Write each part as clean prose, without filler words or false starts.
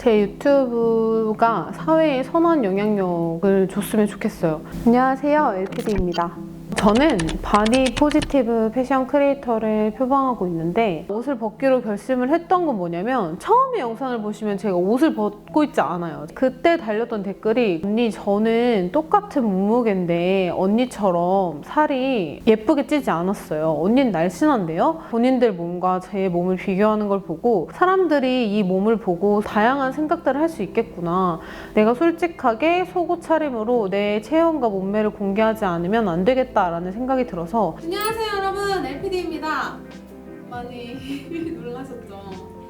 제 유튜브가 사회에 선한 영향력을 줬으면 좋겠어요. 안녕하세요, LPD입니다. 저는 바디 포지티브 패션 크리에이터를 표방하고 있는데, 옷을 벗기로 결심을 했던 건 뭐냐면, 처음에 영상을 보시면 제가 옷을 벗고 있지 않아요. 그때 달렸던 댓글이, 언니 저는 똑같은 몸무게인데 언니처럼 살이 예쁘게 찌지 않았어요. 언니는 날씬한데요? 본인들 몸과 제 몸을 비교하는 걸 보고 사람들이 이 몸을 보고 다양한 생각들을 할 수 있겠구나. 내가 솔직하게 속옷 차림으로 내 체형과 몸매를 공개하지 않으면 안 되겠다 라는 생각이 들어서. 안녕하세요 여러분, LPD입니다. 많이 놀라셨죠?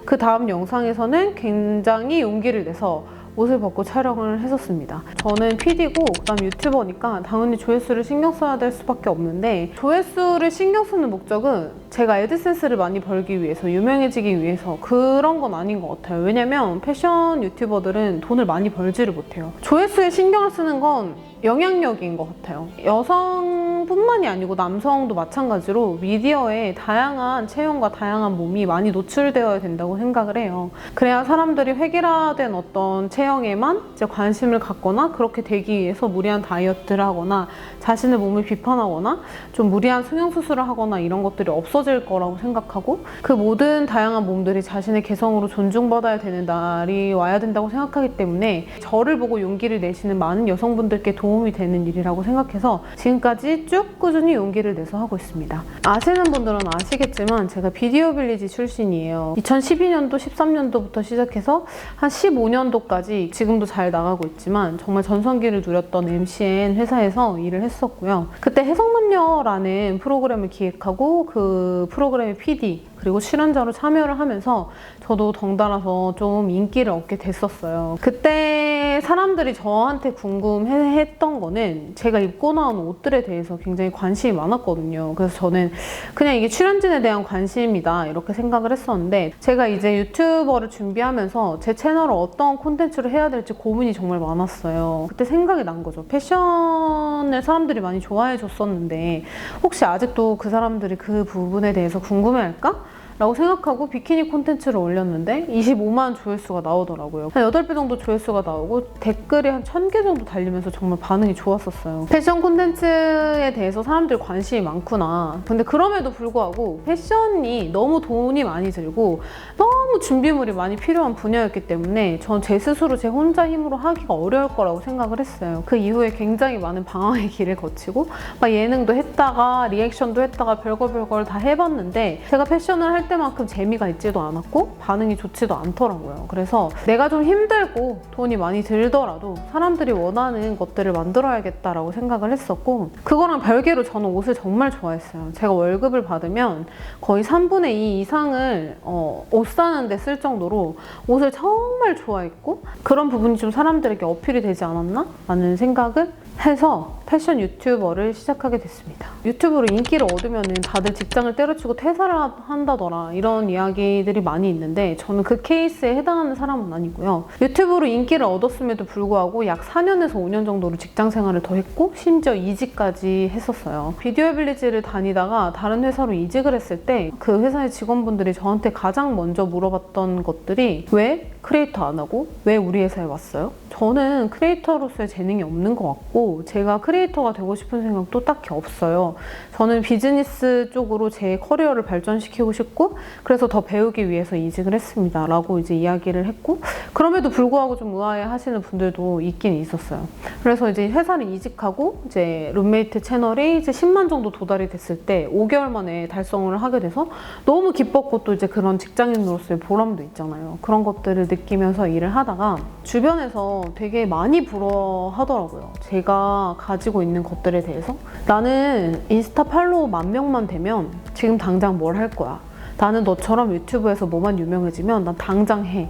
그 다음 영상에서는 굉장히 용기를 내서 옷을 벗고 촬영을 했었습니다. 저는 PD고 그다음 유튜버니까 당연히 조회수를 신경 써야 될 수밖에 없는데, 조회수를 신경 쓰는 목적은 제가 애드센스를 많이 벌기 위해서, 유명해지기 위해서 그런 건 아닌 것 같아요. 왜냐면 패션 유튜버들은 돈을 많이 벌지를 못해요. 조회수에 신경을 쓰는 건 영향력인 것 같아요. 여성뿐만이 아니고 남성도 마찬가지로 미디어에 다양한 체형과 다양한 몸이 많이 노출되어야 된다고 생각을 해요. 그래야 사람들이 획일화된 어떤 체형에만 이제 관심을 갖거나, 그렇게 되기 위해서 무리한 다이어트를 하거나 자신의 몸을 비판하거나 좀 무리한 성형수술을 하거나 이런 것들이 없어질 거라고 생각하고, 그 모든 다양한 몸들이 자신의 개성으로 존중받아야 되는 날이 와야 된다고 생각하기 때문에, 저를 보고 용기를 내시는 많은 여성분들께 도움이 되는 일이라고 생각해서 지금까지 쭉 꾸준히 용기를 내서 하고 있습니다. 아시는 분들은 아시겠지만 제가 비디오 빌리지 출신이에요. 2012년도, 13년도부터 시작해서 한 15년도까지 지금도 잘 나가고 있지만 정말 전성기를 누렸던 MCN 회사에서 일을 했었고요. 그때 해성남녀라는 프로그램을 기획하고 그 프로그램의 PD 그리고 출연자로 참여를 하면서 저도 덩달아서 좀 인기를 얻게 됐었어요. 그때 사람들이 저한테 궁금해했던 거는 제가 입고 나온 옷들에 대해서 굉장히 관심이 많았거든요. 그래서 저는 그냥 이게 출연진에 대한 관심이다 이렇게 생각을 했었는데, 제가 이제 유튜버를 준비하면서 제 채널을 어떤 콘텐츠를 해야 될지 고민이 정말 많았어요. 그때 생각이 난 거죠. 패션을 사람들이 많이 좋아해 줬었는데 혹시 아직도 그 사람들이 그 부분에 대해서 궁금해할까? 라고 생각하고 비키니 콘텐츠를 올렸는데 25만 조회수가 나오더라고요. 한 8배 정도 조회수가 나오고 댓글이 한 1000개 정도 달리면서 정말 반응이 좋았었어요. 패션 콘텐츠에 대해서 사람들이 관심이 많구나. 근데 그럼에도 불구하고 패션이 너무 돈이 많이 들고 너무 준비물이 많이 필요한 분야였기 때문에 전 제 스스로 제 혼자 힘으로 하기가 어려울 거라고 생각을 했어요. 그 이후에 굉장히 많은 방황의 길을 거치고 막 예능도 했다가 리액션도 했다가 별걸 다 해봤는데, 제가 패션을 할 때만큼 재미가 있지도 않았고 반응이 좋지도 않더라고요. 그래서 내가 좀 힘들고 돈이 많이 들더라도 사람들이 원하는 것들을 만들어야겠다라고 생각을 했었고, 그거랑 별개로 저는 옷을 정말 좋아했어요. 제가 월급을 받으면 거의 3분의 2 이상을 옷 사는 데 쓸 정도로 옷을 정말 좋아했고, 그런 부분이 좀 사람들에게 어필이 되지 않았나? 라는 생각을 해서 패션 유튜버를 시작하게 됐습니다. 유튜브로 인기를 얻으면 다들 직장을 때려치고 퇴사를 한다더라 이런 이야기들이 많이 있는데, 저는 그 케이스에 해당하는 사람은 아니고요. 유튜브로 인기를 얻었음에도 불구하고 약 4년에서 5년 정도로 직장 생활을 더 했고 심지어 이직까지 했었어요. 비디오 빌리지를 다니다가 다른 회사로 이직을 했을 때 그 회사의 직원분들이 저한테 가장 먼저 물어봤던 것들이, 왜 크리에이터 안 하고 왜 우리 회사에 왔어요? 저는 크리에이터로서의 재능이 없는 것 같고 제가 크리에이터가 되고 싶은 생각도 딱히 없어요. 저는 비즈니스 쪽으로 제 커리어를 발전시키고 싶고 그래서 더 배우기 위해서 이직을 했습니다 라고 이제 이야기를 했고, 그럼에도 불구하고 좀 의아해 하시는 분들도 있긴 있었어요. 그래서 이제 회사를 이직하고 이제 룸메이트 채널이 이제 10만 정도 도달이 됐을 때 5개월 만에 달성을 하게 돼서 너무 기뻤고, 또 이제 그런 직장인으로서의 보람도 있잖아요. 그런 것들을 느끼면서 일을 하다가 주변에서 되게 많이 부러워하더라고요. 제가 가지고 있는 것들에 대해서. 나는 인스타 팔로워 10,000명만 되면 지금 당장 뭘 할 거야. 나는 너처럼 유튜브에서 뭐만 유명해지면 난 당장 해.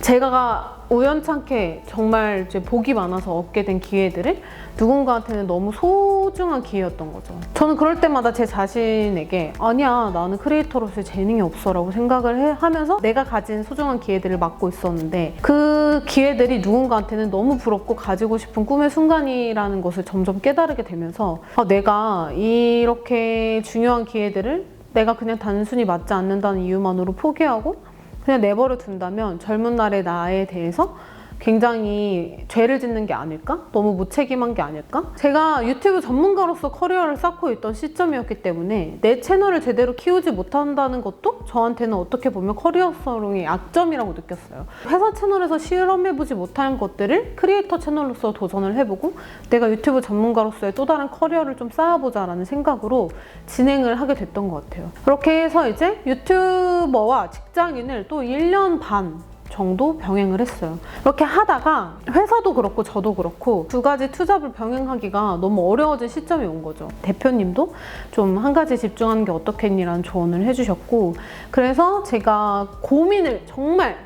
제가 우연찮게 정말 이제 복이 많아서 얻게 된 기회들을 누군가한테는 너무 소중한 기회였던 거죠. 저는 그럴 때마다 제 자신에게 아니야, 나는 크리에이터로서의 재능이 없어 라고 생각을 하면서 내가 가진 소중한 기회들을 막고 있었는데, 그 기회들이 누군가한테는 너무 부럽고 가지고 싶은 꿈의 순간이라는 것을 점점 깨달게 되면서 내가 이렇게 중요한 기회들을 내가 그냥 단순히 맞지 않는다는 이유만으로 포기하고 그냥 내버려 둔다면 젊은 날의 나에 대해서 굉장히 죄를 짓는 게 아닐까? 너무 무책임한 게 아닐까? 제가 유튜브 전문가로서 커리어를 쌓고 있던 시점이었기 때문에 내 채널을 제대로 키우지 못한다는 것도 저한테는 어떻게 보면 커리어성의 약점이라고 느꼈어요. 회사 채널에서 실험해보지 못한 것들을 크리에이터 채널로서 도전을 해보고 내가 유튜브 전문가로서의 또 다른 커리어를 좀 쌓아보자라는 생각으로 진행을 하게 됐던 것 같아요. 그렇게 해서 이제 유튜버와 직장인을 또 1년 반 정도 병행을 했어요. 이렇게 하다가 회사도 그렇고 저도 그렇고 두 가지 투잡을 병행하기가 너무 어려워진 시점이 온 거죠. 대표님도 좀 한 가지 집중하는 게 어떻겠니라는 조언을 해주셨고, 그래서 제가 고민을 정말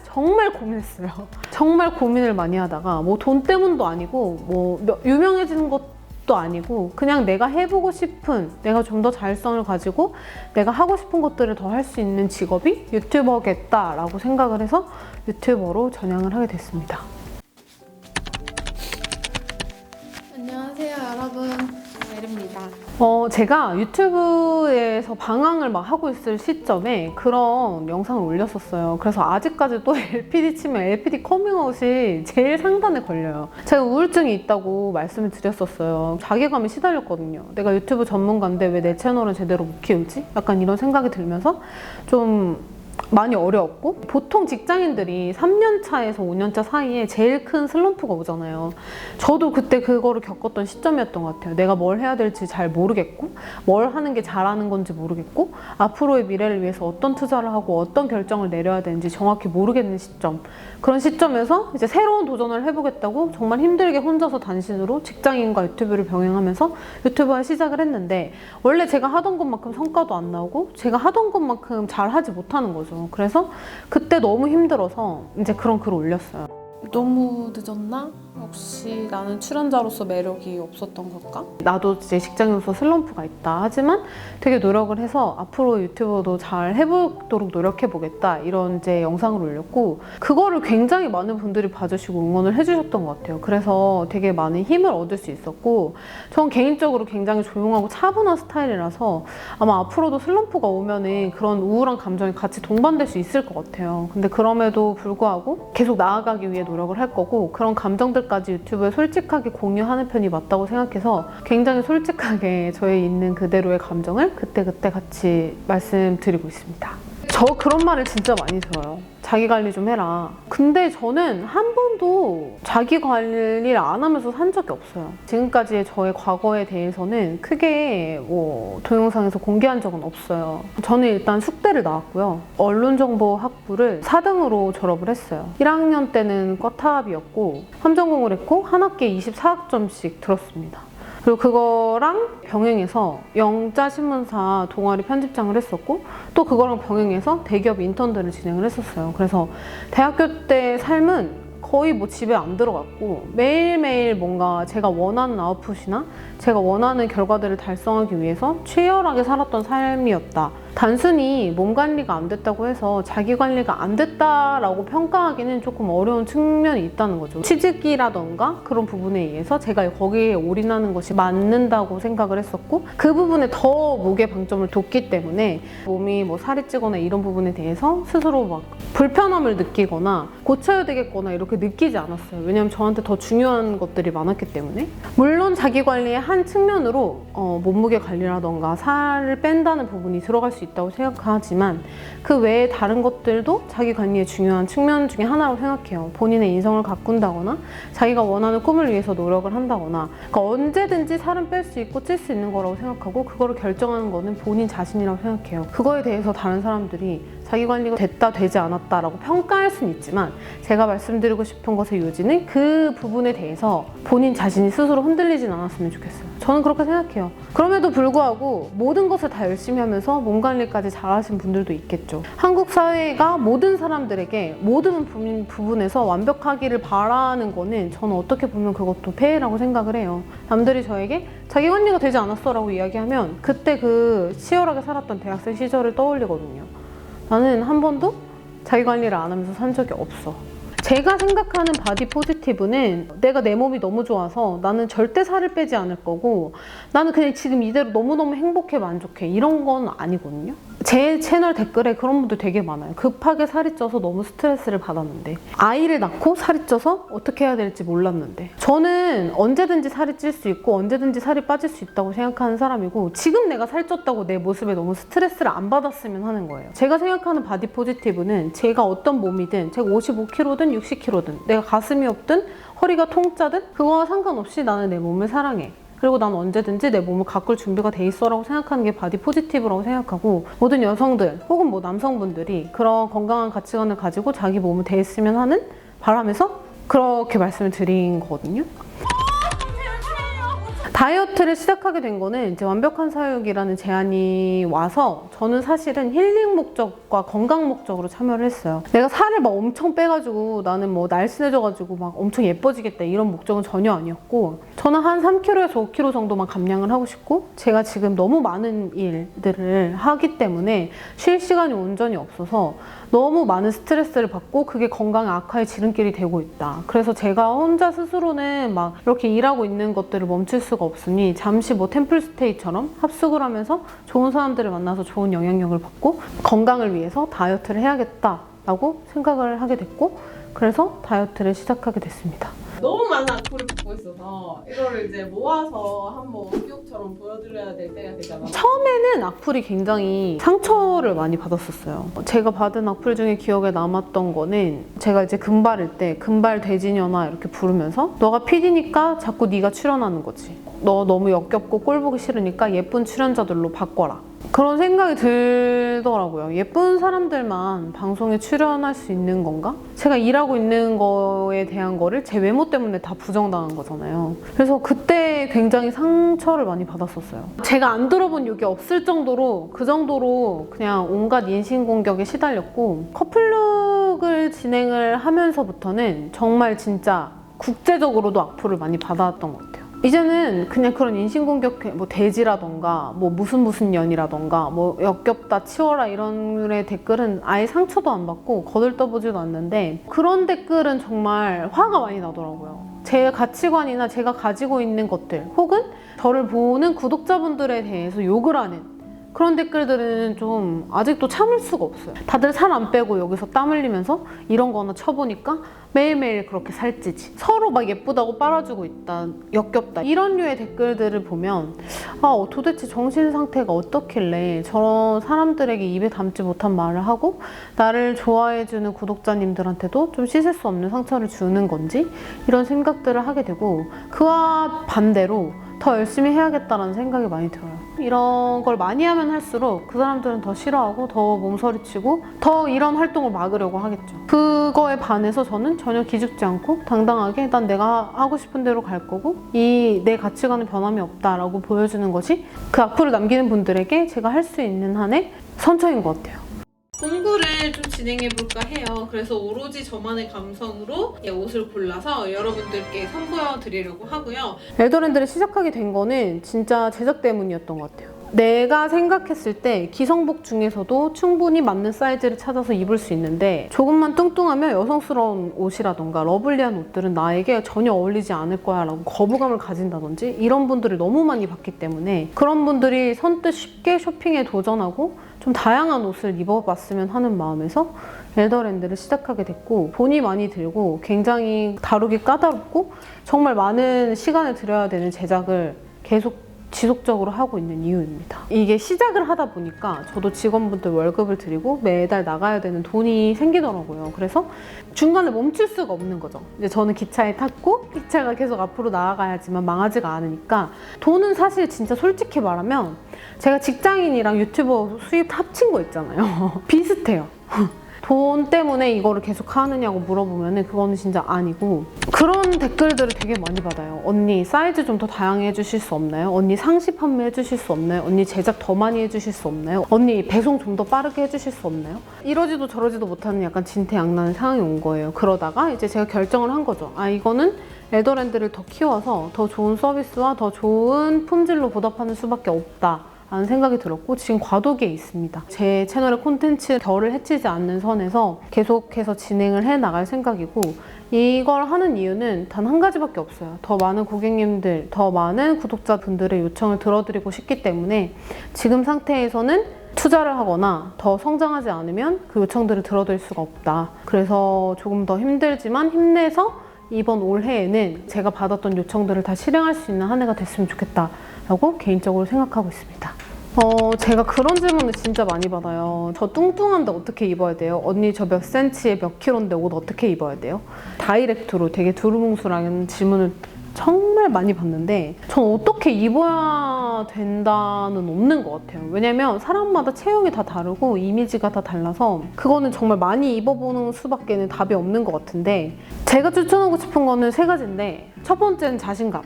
고민했어요. 정말 고민을 많이 하다가 뭐 돈 때문도 아니고 뭐 유명해지는 것도 아니고 그냥 내가 해보고 싶은, 내가 좀 더 자율성을 가지고 내가 하고 싶은 것들을 더 할 수 있는 직업이 유튜버겠다라고 생각을 해서 유튜버로 전향을 하게 됐습니다. 안녕하세요 여러분, 에르입니다. 제가 유튜브에서 방황을 막 하고 있을 시점에 그런 영상을 올렸었어요. 그래서 아직까지도 LPD 치면 LPD 커밍아웃이 제일 상단에 걸려요. 제가 우울증이 있다고 말씀을 드렸었어요. 자괴감에 시달렸거든요. 내가 유튜브 전문가인데 왜 내 채널은 제대로 못 키우지? 약간 이런 생각이 들면서 좀 많이 어려웠고, 보통 직장인들이 3년차에서 5년차 사이에 제일 큰 슬럼프가 오잖아요. 저도 그때 그거를 겪었던 시점이었던 것 같아요. 내가 뭘 해야 될지 잘 모르겠고, 뭘 하는 게 잘하는 건지 모르겠고, 앞으로의 미래를 위해서 어떤 투자를 하고 어떤 결정을 내려야 되는지 정확히 모르겠는 시점. 그런 시점에서 이제 새로운 도전을 해보겠다고 정말 힘들게 혼자서 단신으로 직장인과 유튜브를 병행하면서 유튜브를 시작을 했는데, 원래 제가 하던 것만큼 성과도 안 나오고 제가 하던 것만큼 잘 하지 못하는 거죠. 그래서 그때 너무 힘들어서 이제 그런 글을 올렸어요. 너무 늦었나? 혹시 나는 출연자로서 매력이 없었던 걸까? 나도 이제 직장인으로서 슬럼프가 있다. 하지만 되게 노력을 해서 앞으로 유튜버도 잘 해보도록 노력해보겠다. 이런 이제 영상을 올렸고, 그거를 굉장히 많은 분들이 봐주시고 응원을 해주셨던 것 같아요. 그래서 되게 많은 힘을 얻을 수 있었고, 전 개인적으로 굉장히 조용하고 차분한 스타일이라서 아마 앞으로도 슬럼프가 오면은 그런 우울한 감정이 같이 동반될 수 있을 것 같아요. 근데 그럼에도 불구하고 계속 나아가기 위해 노력을 할 거고, 그런 감정들까지 유튜브에 솔직하게 공유하는 편이 맞다고 생각해서 굉장히 솔직하게 저의 있는 그대로의 감정을 그때그때 같이 말씀드리고 있습니다. 저 그런 말을 진짜 많이 들어요. 자기 관리 좀 해라. 근데 저는 한 번도 자기 관리를 안 하면서 산 적이 없어요. 지금까지의 저의 과거에 대해서는 크게 뭐 동영상에서 공개한 적은 없어요. 저는 일단 숙대를 나왔고요. 언론정보학부를 4등으로 졸업을 했어요. 1학년 때는 과탑이었고 3전공을 했고 한 학기에 24학점씩 들었습니다. 그리고 그거랑 병행해서 영자신문사 동아리 편집장을 했었고, 또 그거랑 병행해서 대기업 인턴들을 진행을 했었어요. 그래서 대학교 때 삶은 거의 뭐 집에 안 들어갔고 매일매일 뭔가 제가 원하는 아웃풋이나 제가 원하는 결과들을 달성하기 위해서 치열하게 살았던 삶이었다. 단순히 몸 관리가 안 됐다고 해서 자기 관리가 안 됐다라고 평가하기는 조금 어려운 측면이 있다는 거죠. 취직이라던가 그런 부분에 의해서 제가 거기에 올인하는 것이 맞는다고 생각을 했었고, 그 부분에 더 무게 방점을 뒀기 때문에 몸이 뭐 살이 찌거나 이런 부분에 대해서 스스로 막 불편함을 느끼거나 고쳐야 되겠거나 이렇게 느끼지 않았어요. 왜냐하면 저한테 더 중요한 것들이 많았기 때문에. 물론 자기 관리의 한 측면으로 몸무게 관리라던가 살을 뺀다는 부분이 들어갈 수 있다고 생각하지만, 그 외에 다른 것들도 자기 관리의 중요한 측면 중에 하나라고 생각해요. 본인의 인성을 가꾼다거나 자기가 원하는 꿈을 위해서 노력을 한다거나, 그러니까 언제든지 살은 뺄 수 있고 찔 수 있는 거라고 생각하고, 그거를 결정하는 거는 본인 자신이라고 생각해요. 그거에 대해서 다른 사람들이 자기 관리가 됐다 되지 않았다라고 평가할 수는 있지만, 제가 말씀드리고 싶은 것의 요지는 그 부분에 대해서 본인 자신이 스스로 흔들리진 않았으면 좋겠어요. 저는 그렇게 생각해요. 그럼에도 불구하고 모든 것을 다 열심히 하면서 몸 관리까지 잘하신 분들도 있겠죠. 한국 사회가 모든 사람들에게 모든 부분에서 완벽하기를 바라는 거는 저는 어떻게 보면 그것도 폐해라고 생각을 해요. 남들이 저에게 자기 관리가 되지 않았어 라고 이야기하면 그때 그 치열하게 살았던 대학생 시절을 떠올리거든요. 나는 한 번도 자기 관리를 안 하면서 산 적이 없어. 제가 생각하는 바디 포지티브는 내가 내 몸이 너무 좋아서 나는 절대 살을 빼지 않을 거고, 나는 그냥 지금 이대로 너무너무 행복해 만족해 이런 건 아니거든요. 제 채널 댓글에 그런 분들 되게 많아요. 급하게 살이 쪄서 너무 스트레스를 받았는데, 아이를 낳고 살이 쪄서 어떻게 해야 될지 몰랐는데. 저는 언제든지 살이 찔 수 있고 언제든지 살이 빠질 수 있다고 생각하는 사람이고, 지금 내가 살쪘다고 내 모습에 너무 스트레스를 안 받았으면 하는 거예요. 제가 생각하는 바디 포지티브는 제가 어떤 몸이든, 제가 55kg든 60kg든, 내가 가슴이 없든 허리가 통짜든 그거와 상관없이 나는 내 몸을 사랑해. 그리고 난 언제든지 내 몸을 가꿀 준비가 돼 있어라고 생각하는 게 바디 포지티브라고 생각하고, 모든 여성들 혹은 뭐 남성분들이 그런 건강한 가치관을 가지고 자기 몸을 대했으면 하는 바람에서 그렇게 말씀을 드린 거거든요. 다이어트를 시작하게 된 거는 이제 완벽한 사육이라는 제안이 와서, 저는 사실은 힐링 목적과 건강 목적으로 참여를 했어요. 내가 살을 막 엄청 빼가지고 나는 뭐 날씬해져가지고 막 엄청 예뻐지겠다 이런 목적은 전혀 아니었고, 저는 한 3kg에서 5kg 정도만 감량을 하고 싶고, 제가 지금 너무 많은 일들을 하기 때문에 쉴 시간이 온전히 없어서 너무 많은 스트레스를 받고 그게 건강에 악화의 지름길이 되고 있다. 그래서 제가 혼자 스스로는 막 이렇게 일하고 있는 것들을 멈출 수가 없으니 잠시 뭐 템플스테이처럼 합숙을 하면서 좋은 사람들을 만나서 좋은 영향력을 받고 건강을 위해서 다이어트를 해야겠다라고 생각을 하게 됐고, 그래서 다이어트를 시작하게 됐습니다. 너무 많은 악플을 받고 있어서 이거를 이제 모아서 한번 원기옥처럼 보여드려야 될 때가 되잖아요. 처음에는 악플이 굉장히 상처를 많이 받았었어요. 제가 받은 악플 중에 기억에 남았던 거는, 제가 이제 금발일 때 금발 돼지녀나 이렇게 부르면서 너가 PD니까 자꾸 네가 출연하는 거지. 너 너무 역겹고 꼴 보기 싫으니까 예쁜 출연자들로 바꿔라. 그런 생각이 들더라고요. 예쁜 사람들만 방송에 출연할 수 있는 건가? 제가 일하고 있는 거에 대한 거를 제 외모 때문에 다 부정당한 거잖아요. 그래서 그때 굉장히 상처를 많이 받았었어요. 제가 안 들어본 욕이 없을 정도로, 그 정도로 그냥 온갖 인신공격에 시달렸고, 커플룩을 진행을 하면서부터는 정말 진짜 국제적으로도 악플을 많이 받았던 것 같아요. 이제는 그냥 그런 인신공격, 뭐 돼지라던가 뭐 무슨 년이라던가 뭐 역겹다 치워라 이런 류의 댓글은 아예 상처도 안 받고 거들떠보지도 않는데, 그런 댓글은 정말 화가 많이 나더라고요. 제 가치관이나 제가 가지고 있는 것들 혹은 저를 보는 구독자분들에 대해서 욕을 하는 그런 댓글들은 좀 아직도 참을 수가 없어요. 다들 살 안 빼고 여기서 땀 흘리면서 이런 거 하나 쳐보니까 매일매일 그렇게 살찌지, 서로 막 예쁘다고 빨아주고 있다, 역겹다, 이런 류의 댓글들을 보면 도대체 정신 상태가 어떻길래 저런 사람들에게 입에 담지 못한 말을 하고 나를 좋아해주는 구독자님들한테도 좀 씻을 수 없는 상처를 주는 건지, 이런 생각들을 하게 되고, 그와 반대로 더 열심히 해야겠다라는 생각이 많이 들어요. 이런 걸 많이 하면 할수록 그 사람들은 더 싫어하고 더 몸서리치고 더 이런 활동을 막으려고 하겠죠. 그거에 반해서 저는 전혀 기죽지 않고 당당하게 난 내가 하고 싶은 대로 갈 거고 이 내 가치관은 변함이 없다라고 보여주는 것이 그 악플을 남기는 분들에게 제가 할 수 있는 한의 선처인 것 같아요. 공구를 좀 진행해볼까 해요. 그래서 오로지 저만의 감성으로 옷을 골라서 여러분들께 선보여드리려고 하고요. 엘더랜드를 시작하게 된 거는 진짜 제작 때문이었던 것 같아요. 내가 생각했을 때 기성복 중에서도 충분히 맞는 사이즈를 찾아서 입을 수 있는데, 조금만 뚱뚱하면 여성스러운 옷이라던가 러블리한 옷들은 나에게 전혀 어울리지 않을 거야 라고 거부감을 가진다든지, 이런 분들을 너무 많이 봤기 때문에 그런 분들이 선뜻 쉽게 쇼핑에 도전하고 좀 다양한 옷을 입어봤으면 하는 마음에서 엘더랜드를 시작하게 됐고, 돈이 많이 들고 굉장히 다루기 까다롭고 정말 많은 시간을 들여야 되는 제작을 계속 지속적으로 하고 있는 이유입니다. 이게 시작을 하다 보니까 저도 직원분들 월급을 드리고 매달 나가야 되는 돈이 생기더라고요. 그래서 중간에 멈출 수가 없는 거죠. 이제 저는 기차에 탔고 기차가 계속 앞으로 나아가야지만 망하지가 않으니까, 돈은 사실 진짜 솔직히 말하면 제가 직장인이랑 유튜버 수입 합친 거 있잖아요. 비슷해요. 돈 때문에 이거를 계속 하느냐고 물어보면 그거는 진짜 아니고, 그런 댓글들을 되게 많이 받아요. 언니 사이즈 좀 더 다양해 해주실 수 없나요? 언니 상시 판매 해주실 수 없나요? 언니 제작 더 많이 해주실 수 없나요? 언니 배송 좀 더 빠르게 해주실 수 없나요? 이러지도 저러지도 못하는 약간 진퇴양난의 상황이 온 거예요. 그러다가 이제 제가 결정을 한 거죠. 이거는 엘더랜드를 더 키워서 더 좋은 서비스와 더 좋은 품질로 보답하는 수밖에 없다 라는 생각이 들었고, 지금 과도기에 있습니다. 제 채널의 콘텐츠 결을 해치지 않는 선에서 계속해서 진행을 해 나갈 생각이고, 이걸 하는 이유는 단 한 가지밖에 없어요. 더 많은 고객님들, 더 많은 구독자분들의 요청을 들어드리고 싶기 때문에 지금 상태에서는 투자를 하거나 더 성장하지 않으면 그 요청들을 들어줄 수가 없다. 그래서 조금 더 힘들지만 힘내서 이번 올해에는 제가 받았던 요청들을 다 실행할 수 있는 한 해가 됐으면 좋겠다라고 개인적으로 생각하고 있습니다. 제가 그런 질문을 진짜 많이 받아요. 저 뚱뚱한데 어떻게 입어야 돼요? 언니 저 몇 센치에 몇 킬로인데 옷 어떻게 입어야 돼요? 다이렉트로 되게 두루뭉술한 질문을 정말 많이 받는데 전 어떻게 입어야 된다는 없는 것 같아요. 왜냐면 사람마다 체형이 다 다르고 이미지가 다 달라서 그거는 정말 많이 입어보는 수밖에는 답이 없는 것 같은데 제가 추천하고 싶은 거는 세 가지인데 첫 번째는 자신감,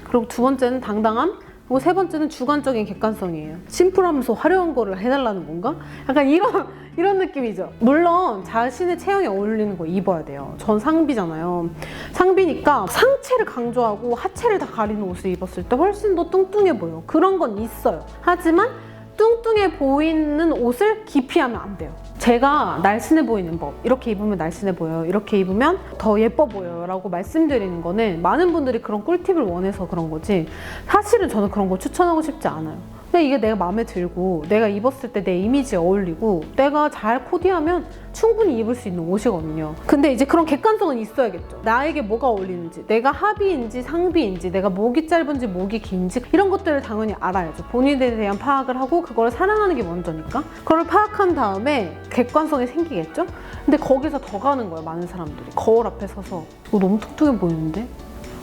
그리고 두 번째는 당당함, 그리고 세 번째는 주관적인 객관성이에요. 심플하면서 화려한 거를 해달라는 건가? 약간 이런 느낌이죠. 물론 자신의 체형에 어울리는 거 입어야 돼요. 전 상비잖아요. 상비니까 상체를 강조하고 하체를 다 가리는 옷을 입었을 때 훨씬 더 뚱뚱해 보여요. 그런 건 있어요. 하지만 뚱뚱해 보이는 옷을 기피하면 안 돼요. 제가 날씬해 보이는 법, 이렇게 입으면 날씬해 보여요, 이렇게 입으면 더 예뻐 보여요 라고 말씀드리는 거는 많은 분들이 그런 꿀팁을 원해서 그런 거지 사실은 저는 그런 거 추천하고 싶지 않아요. 근데 이게 내가 마음에 들고 내가 입었을 때 내 이미지에 어울리고 내가 잘 코디하면 충분히 입을 수 있는 옷이거든요. 근데 이제 그런 객관성은 있어야겠죠. 나에게 뭐가 어울리는지, 내가 하비인지 상비인지, 내가 목이 짧은지 목이 긴지 이런 것들을 당연히 알아야죠. 본인에 대한 파악을 하고 그걸 사랑하는 게 먼저니까 그걸 파악한 다음에 객관성이 생기겠죠? 근데 거기서 더 가는 거예요. 많은 사람들이 거울 앞에 서서 너무 뚱뚱해 보이는데?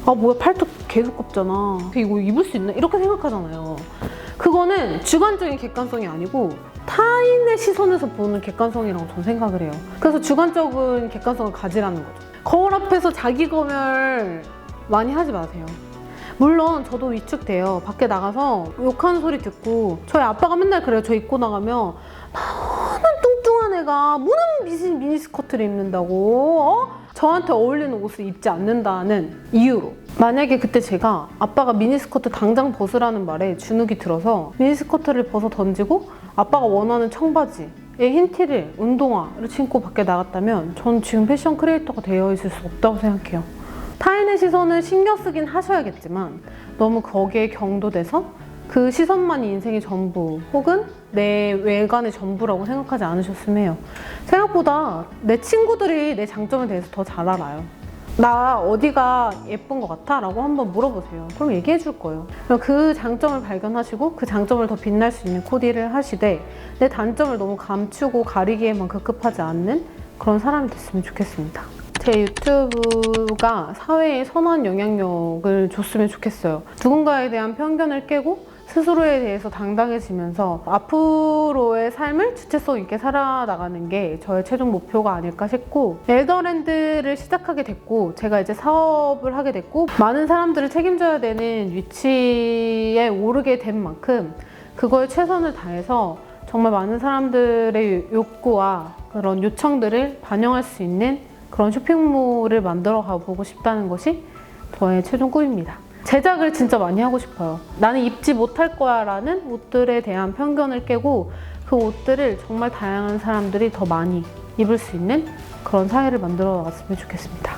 아 뭐야 팔뚝 계속 꼽잖아, 이거 입을 수 있나? 이렇게 생각하잖아요. 그거는 주관적인 객관성이 아니고 타인의 시선에서 보는 객관성이라고 저는 생각을 해요. 그래서 주관적인 객관성을 가지라는 거죠. 거울 앞에서 자기 검열 많이 하지 마세요. 물론 저도 위축돼요. 밖에 나가서 욕하는 소리 듣고 저희 아빠가 맨날 그래요. 저 입고 나가면 나는 뚱뚱한 애가 무슨 미니스커트를 입는다고 저한테 어울리는 옷을 입지 않는다는 이유로. 만약에 그때 제가 아빠가 미니스커트 당장 벗으라는 말에 주눅이 들어서 미니스커트를 벗어 던지고 아빠가 원하는 청바지에 흰 티를 운동화를 신고 밖에 나갔다면 전 지금 패션 크리에이터가 되어 있을 수 없다고 생각해요. 타인의 시선을 신경 쓰긴 하셔야겠지만 너무 거기에 경도돼서 그 시선만이 인생의 전부 혹은 내 외관의 전부라고 생각하지 않으셨으면 해요. 생각보다 내 친구들이 내 장점에 대해서 더 잘 알아요. 나 어디가 예쁜 것 같아? 라고 한번 물어보세요. 그럼 얘기해 줄 거예요. 그럼 그 장점을 발견하시고 그 장점을 더 빛날 수 있는 코디를 하시되 내 단점을 너무 감추고 가리기에만 급급하지 않는 그런 사람이 됐으면 좋겠습니다. 제 유튜브가 사회에 선한 영향력을 줬으면 좋겠어요. 누군가에 대한 편견을 깨고 스스로에 대해서 당당해지면서 앞으로의 삶을 주체성 있게 살아나가는 게 저의 최종 목표가 아닐까 싶고 엘더랜드를 시작하게 됐고 제가 이제 사업을 하게 됐고 많은 사람들을 책임져야 되는 위치에 오르게 된 만큼 그거에 최선을 다해서 정말 많은 사람들의 욕구와 그런 요청들을 반영할 수 있는 그런 쇼핑몰을 만들어 가보고 싶다는 것이 저의 최종 꿈입니다. 제작을 진짜 많이 하고 싶어요. 나는 입지 못할 거야 라는 옷들에 대한 편견을 깨고 그 옷들을 정말 다양한 사람들이 더 많이 입을 수 있는 그런 사회를 만들어 나갔으면 좋겠습니다.